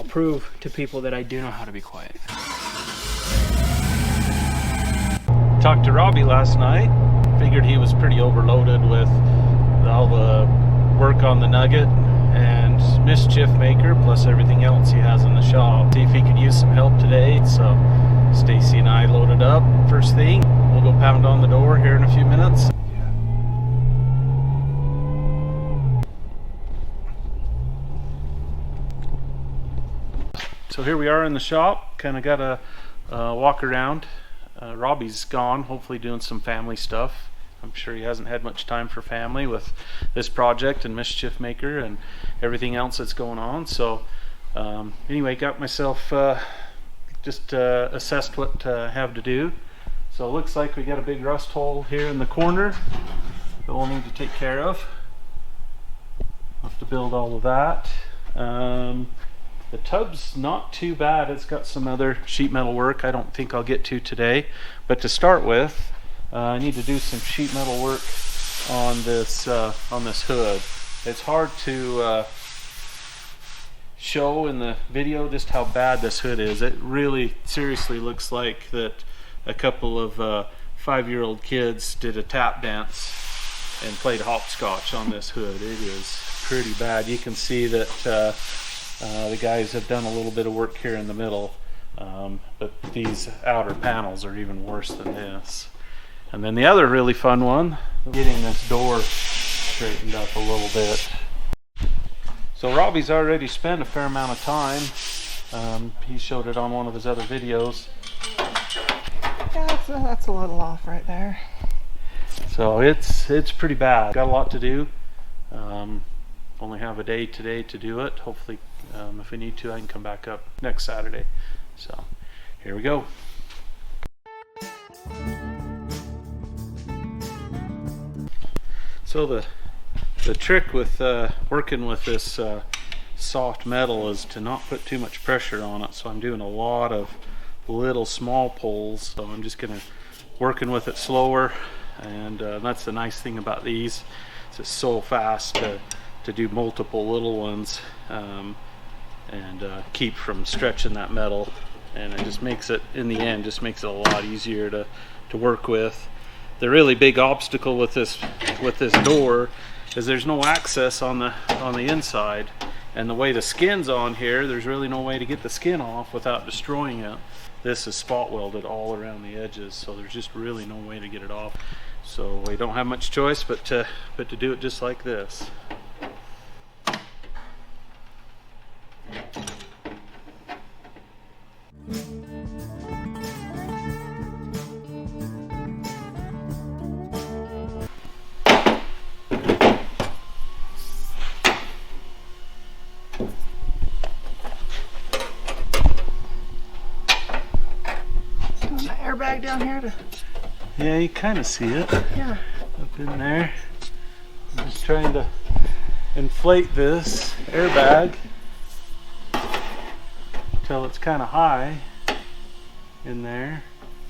prove to people that I do know how to be quiet. Talked to Robby last night. Figured he was pretty overloaded with all the work on the Nugget and mischief maker, plus everything else he has in the shop. See if he could use some help today. So Stacy and I loaded up first thing. We'll go pound on the door here in a few minutes. So here we are in the shop. Kind of got a walk around. Robby's gone, hopefully doing some family stuff. I'm sure he hasn't had much time for family with this project and mischief maker and everything else that's going on. So anyway, got myself just assessed what I have to do. So it looks like we got a big rust hole here in the corner that we'll need to take care of. I'll have to build all of that. The tub's not too bad. It's got some other sheet metal work I don't think I'll get to today, but to start with, I need to do some sheet metal work on this hood. It's hard to show in the video just how bad this hood is. It really seriously looks like that a couple of 5-year-old kids did a tap dance and played hopscotch on this hood. It is pretty bad. You can see that the guys have done a little bit of work here in the middle, but these outer panels are even worse than this. And then the other really fun one, getting this door straightened up a little bit. So Robby's already spent a fair amount of time. He showed it on one of his other videos. Yeah, that's a little off right there. So it's pretty bad. Got a lot to do. Only have a day today to do it. Hopefully, if we need to, I can come back up next Saturday. So here we go. So the trick with working with this soft metal is to not put too much pressure on it. So I'm doing a lot of little small pulls. So I'm just gonna working with it slower, and that's the nice thing about these. It's so fast to do multiple little ones and keep from stretching that metal, and it just makes it, in the end, just makes it a lot easier to work with. The really big obstacle with this door is there's no access on the inside, and the way the skin's on here, there's really no way to get the skin off without destroying it. This is spot welded all around the edges, so there's just really no way to get it off. So we don't have much choice but to do it just like this. Airbag down here to... Yeah, you kind of see it. Yeah. Up in there. I'm just trying to inflate this airbag until it's kind of high in there,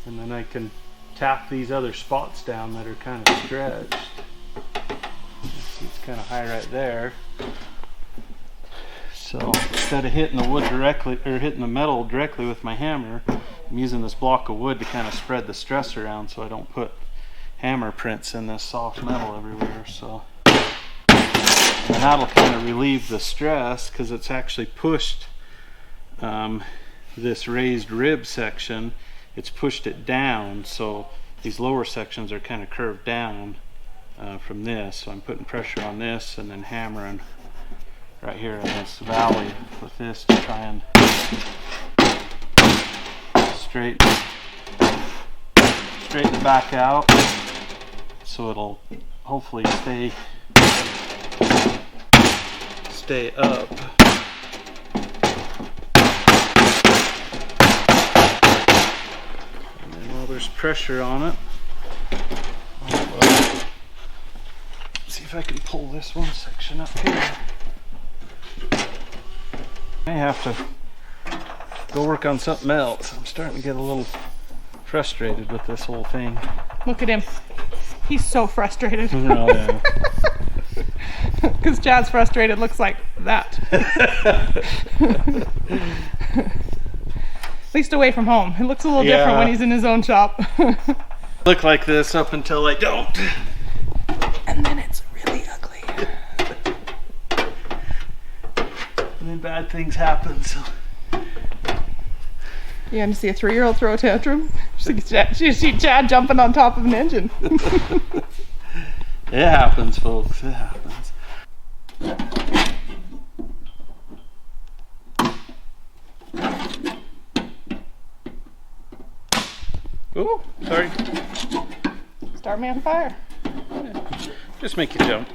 and then I can tap these other spots down that are kind of stretched. It's kind of high right there. So instead of hitting the wood directly, or hitting the metal directly with my hammer, I'm using this block of wood to kind of spread the stress around so I don't put hammer prints in this soft metal everywhere. So, and that'll kind of relieve the stress because it's actually pushed this raised rib section, it's pushed it down, so these lower sections are kind of curved down from this. So I'm putting pressure on this and then hammering right here in this valley with this to try and straighten the back out, so it'll hopefully stay up. And then while there's pressure on it, I'll see if I can pull this one section up here. I have to go work on something else. I'm starting to get a little frustrated with this whole thing. Look at him. He's so frustrated. Oh, yeah. Because Chad's frustrated looks like that. At least away from home. It looks a little different when he's in his own shop. Look like this up until I don't. And then it's really ugly. And then bad things happen. So. You going to see a 3-year-old throw a tantrum? You see Chad jumping on top of an engine. It happens, folks. It happens. Oh, sorry. Start me on fire. Just make you jump.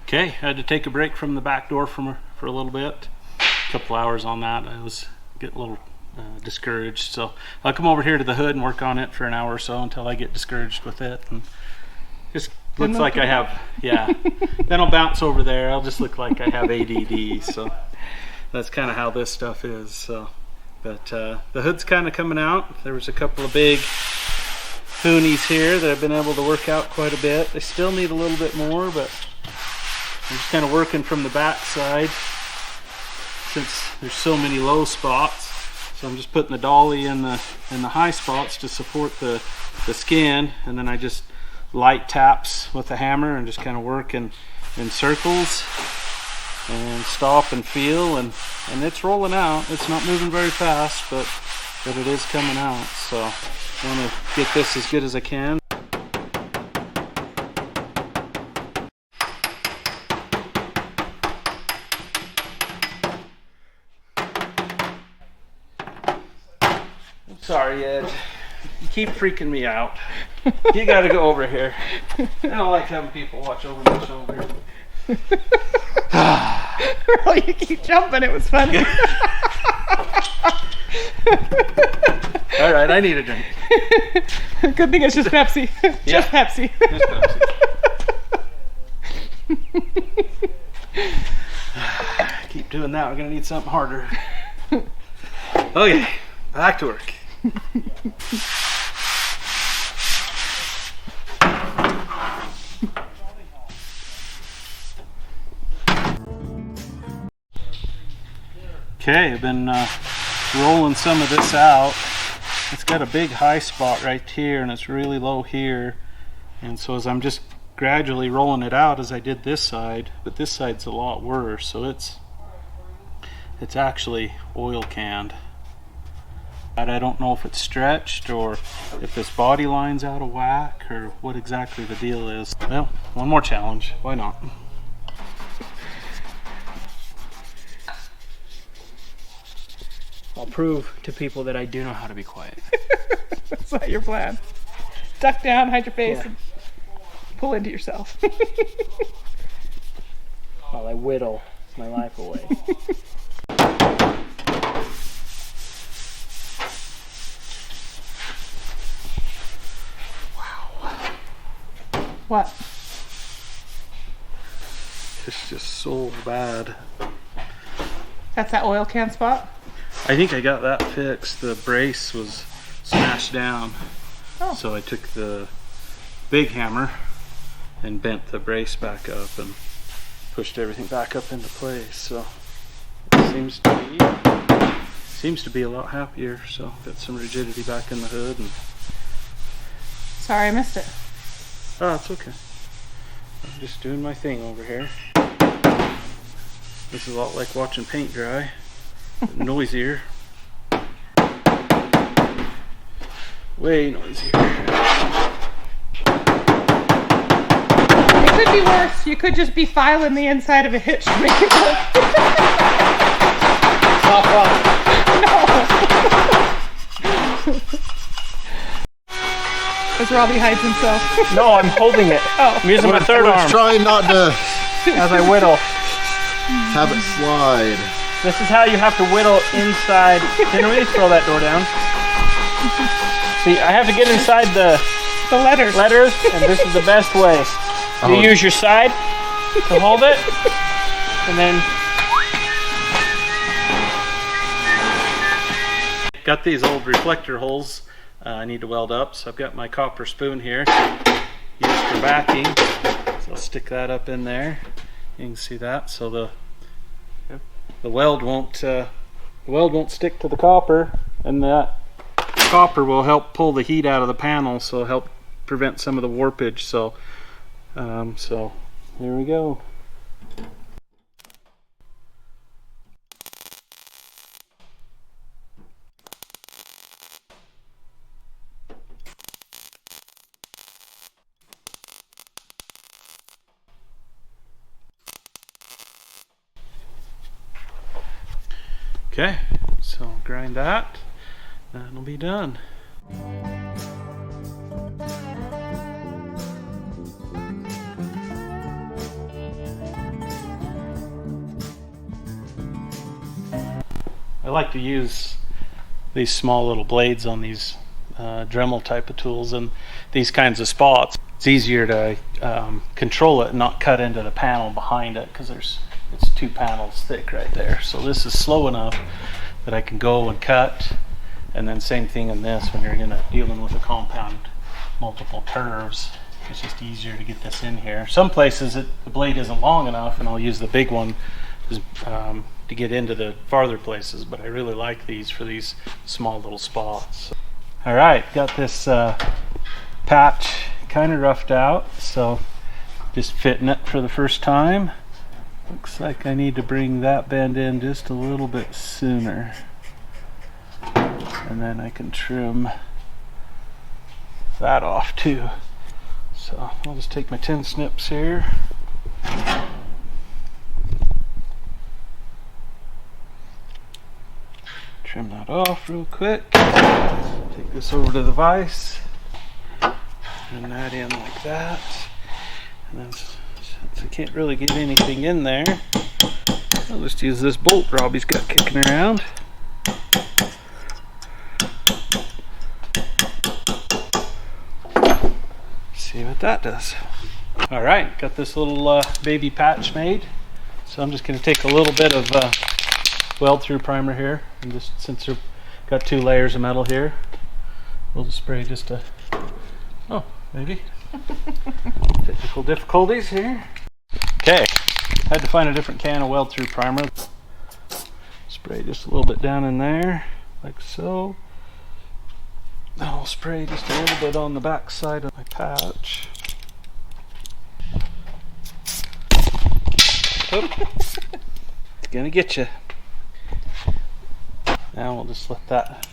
Okay, I had to take a break from the back door for a little bit. A couple hours on that. I was getting a little discouraged, so I'll come over here to the hood and work on it for an hour or so until I get discouraged with it. And just looks like I have, then I'll bounce over there. I'll just look like I have ADD. So that's kind of how this stuff is. So, but the hood's kind of coming out. There was a couple of big hoonies here that I've been able to work out quite a bit. They still need a little bit more, but I'm just kind of working from the back side since there's so many low spots. So I'm just putting the dolly in the high spots to support the skin, and then I just light taps with the hammer and just kind of work in circles and stop and feel, and it's rolling out. It's not moving very fast, but it is coming out. So I want to get this as good as I can. Sorry, Ed. You keep freaking me out. You gotta go over here. I don't like having people watch over my shoulder. Well, you keep jumping. It was funny. All right, I need a drink. Good thing it's just Pepsi. Just Pepsi. Just Pepsi. Keep doing that. We're gonna need something harder. Okay, back to work. Okay, I've been rolling some of this out. It's got a big high spot right here and it's really low here, and so as I'm just gradually rolling it out as I did this side, but this side's a lot worse, so it's actually oil canned. I don't know if it's stretched or if this body line's out of whack or what exactly the deal is. Well, one more challenge. Why not? I'll prove to people that I do know how to be quiet. That's not your plan. Duck down, hide your face, and pull into yourself. While I whittle my life away. What? It's just so bad. That's that oil can spot? I think I got that fixed. The brace was smashed down. Oh. So I took the big hammer and bent the brace back up and pushed everything back up into place. So it seems to be a lot happier. So got some rigidity back in the hood. And Sorry I missed it. oh, it's okay. I'm just doing my thing over here. This is a lot like watching paint dry. Noisier. Way noisier. It could be worse. You could just be filing the inside of a hitch to make it look. No. As Robby hides himself. No, I'm holding it. Oh. I'm using my third arm Trying not to as I whittle. have it slide. This is how you have to whittle inside. Can we throw that door down? See, I have to get inside the letters, and this is the best way. You use your side to hold it, and then got these old reflector holes I need to weld up, so I've got my copper spoon here used for backing. So I'll stick that up in there. You can see that. So the weld won't stick to the copper, and that copper will help pull the heat out of the panel, so help prevent some of the warpage. So here we go. Okay, so grind that, and it'll be done. I like to use these small little blades on these Dremel type of tools and these kinds of spots. It's easier to control it and not cut into the panel behind it, because it's 2 panels thick right there. So this is slow enough that I can go and cut, and then same thing in this when you're dealing with a compound, multiple curves. It's just easier to get this in here. Some places the blade isn't long enough, and I'll use the big one to get into the farther places, but I really like these for these small little spots. All right, got this patch kind of roughed out, so just fitting it for the first time. Looks like I need to bring that bend in just a little bit sooner, and then I can trim that off too. So I'll just take my tin snips here. Trim that off real quick. Take this over to the vise. Bring that in like that. And then since I can't really get anything in there, I'll just use this bolt Robby's got kicking around. See what that does. Alright, got this little baby patch made. So I'm just going to take a little bit of weld through primer here, and just since we've got 2 layers of metal here, we'll just spray just a maybe technical difficulties here. Okay, had to find a different can of weld through primer. Spray just a little bit down in there like so. Then I'll spray just a little bit on the back side of my patch. It's gonna get you. Now we'll just let that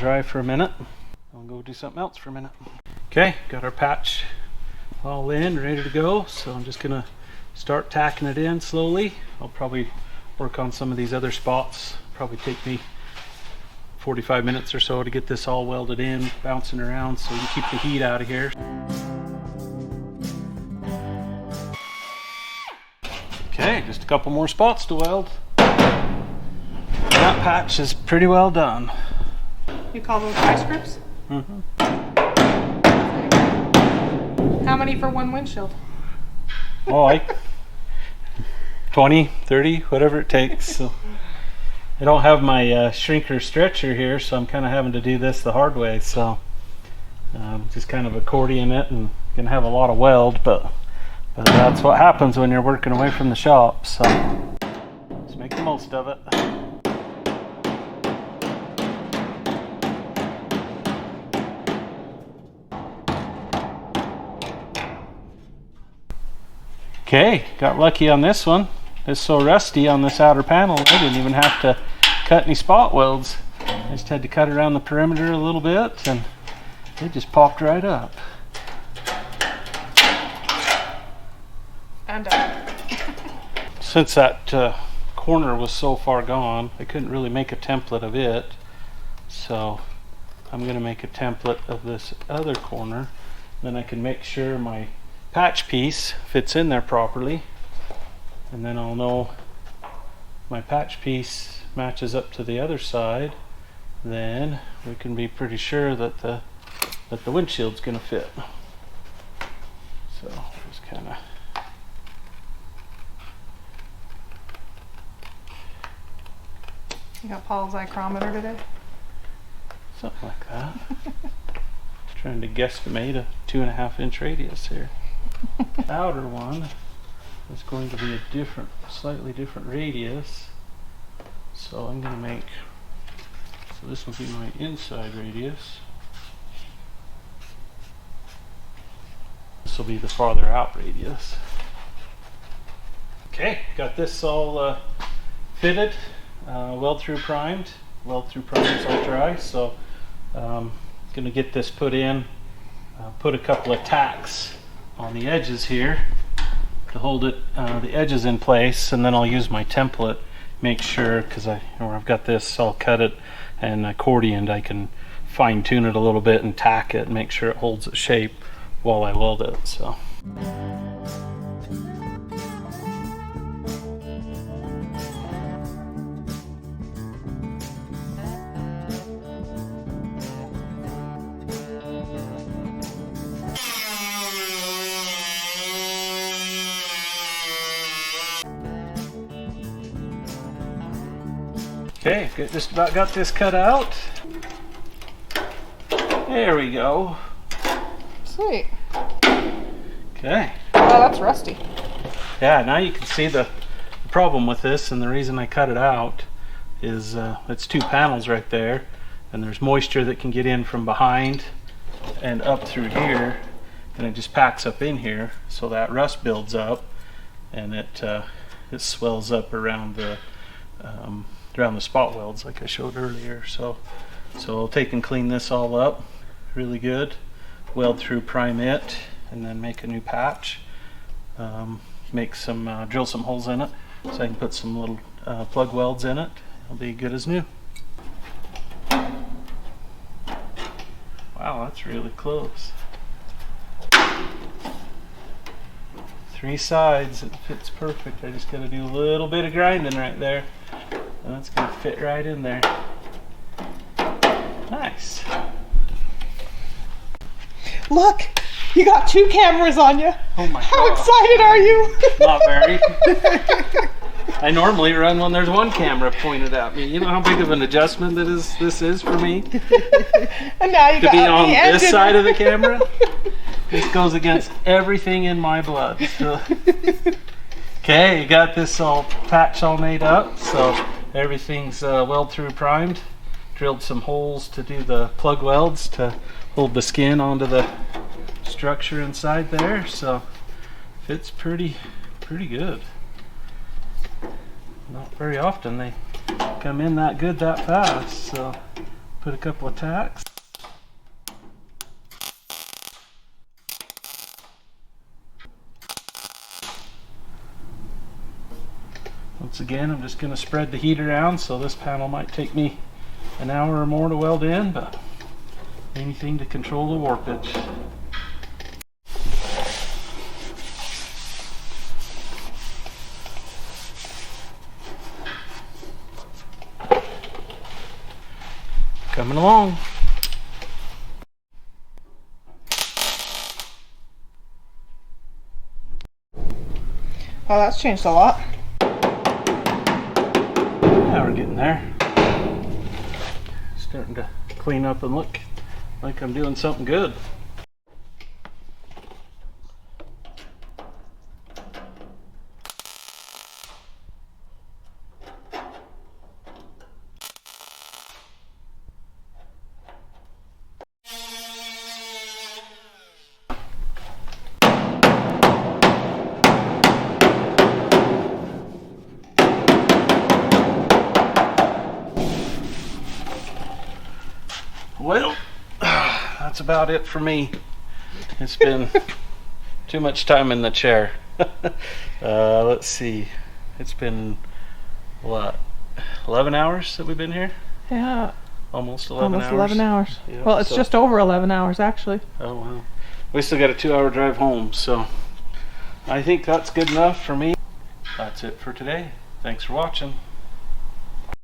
dry for a minute. I'll go do something else for a minute. Okay, got our patch all in, ready to go. So I'm just gonna start tacking it in slowly. I'll probably work on some of these other spots. Probably take me 45 minutes or so to get this all welded in, bouncing around so you can keep the heat out of here. Okay, just a couple more spots to weld. That patch is pretty well done. You call those vice grips? Mm-hmm. How many for one windshield? Oh, like 20, 30, whatever it takes. So I don't have my shrinker stretcher here, so I'm kind of having to do this the hard way. So just kind of accordion it, and gonna have a lot of weld, but that's what happens when you're working away from the shop. So let's make the most of it. Okay, got lucky on this one. It's so rusty on this outer panel, I didn't even have to cut any spot welds. I just had to cut around the perimeter a little bit, and it just popped right up. And Since that corner was so far gone, I couldn't really make a template of it. So I'm going to make a template of this other corner. Then I can make sure my patch piece fits in there properly, and then I'll know my patch piece matches up to the other side. Then we can be pretty sure that the windshield's gonna fit. So just kind of you got Paul's micrometer today? something like that. Trying to guesstimate a 2.5 inch radius here. outer one is going to be a different, slightly different radius. So I'm going to make, so this will be my inside radius. This will be the farther out radius. Okay, got this all fitted, weld through primed. Weld through primers all dry, so going to get this put in. Put a couple of tacks on the edges here to hold it, the edges in place, and then I'll use my template. Make sure, because I've got this all cut it and accordioned, I can fine tune it a little bit and tack it and make sure it holds its shape while I weld it. So. Okay, just about got this cut out. There we go. Sweet. Okay. Oh, that's rusty. Yeah, now you can see the problem with this, and the reason I cut it out is it's two panels right there, and there's moisture that can get in from behind and up through here, and it just packs up in here, so that rust builds up, and it swells up around the spot welds like I showed earlier. So I'll take and clean this all up really good, weld through, prime it, and then make a new patch. Make some, drill some holes in it so I can put some little plug welds in it. It'll be good as new. Wow, that's really close. 3 sides, it fits perfect. I just gotta do a little bit of grinding right there. And that's going to fit right in there. Nice. Look, you got 2 cameras on you. Oh my How God. excited are you? Not very. I normally run when there's 1 camera pointed at me. You know how big of an adjustment this is for me? And now you To got be on the this engine. side of the camera? This goes against everything in my blood. So. Okay, you got this patch all made up, so everything's weld through primed. Drilled some holes to do the plug welds to hold the skin onto the structure inside there, so fits pretty good. Not very often they come in that good that fast, so put a couple of tacks. Once again, I'm just going to spread the heat around, so this panel might take me an hour or more to weld in, but anything to control the warpage. Coming along. Oh, that's changed a lot. Now we're getting there. Starting to clean up and look like I'm doing something good. Well, that's about it for me. It's been too much time in the chair. Let's see. It's been, what, 11 hours that we've been here? Yeah. Almost 11 hours. Almost 11 hours. Yeah, Well, it's so- just over 11 hours, actually. Oh, wow. We still got a 2-hour drive home, so I think that's good enough for me. That's it for today. Thanks for watching.